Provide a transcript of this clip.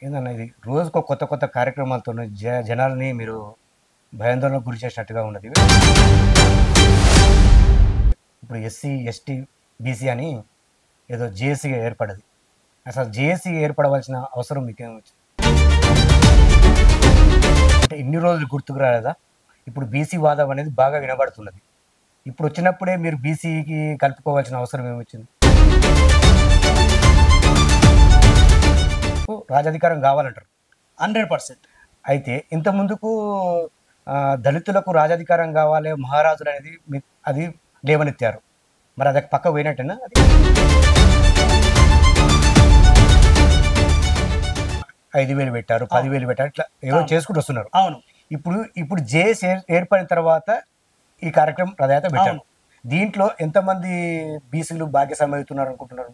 ఏందన్నా ఇది రోజుకో కొత్త కొత్త కార్యక్రమాలతోని జనాల్ని మీరు భయాందోళనకు గురి చేసినట్టుగా ఉన్నది. ఇప్పుడు ఎస్సీ, ఎస్టీ, బీసీ అని ఏదో జేఏసీగా ఏర్పడ్డది. అసలు జేఏసీ ఏర్పడవలసిన అవసరం మీకేమొచ్చింది? అంటే ఇన్ని రోజులు గుర్తుకు రాలేదా? ఇప్పుడు బీసీ వాదం అనేది బాగా వినబడుతున్నది. ఇప్పుడు వచ్చినప్పుడే మీరు బీసీకి కలుపుకోవాల్సిన అవసరం ఏమొచ్చింది? రాజాధికారం కావాలంటారు. 100%. అయితే ఇంత ముందుకు దళితులకు రాజాధికారం కావాలి, మహారాజులు అనేది అది లేవనెత్తారు. మరి అది పక్క పోయినట్టేనా? అది 5,000 పెట్టారు, 10,000 పెట్టారు, ఇట్లా ఏదో చేసుకుంటూ వస్తున్నారు. అవును. ఇప్పుడు జేఎస్ ఏర్పడిన తర్వాత ఈ కార్యక్రమం రథయాత్ర పెట్టారు. దీంట్లో ఎంతమంది బీసీలు భాగ్యస్వామ్యం అవుతున్నారు అనుకుంటున్నారు?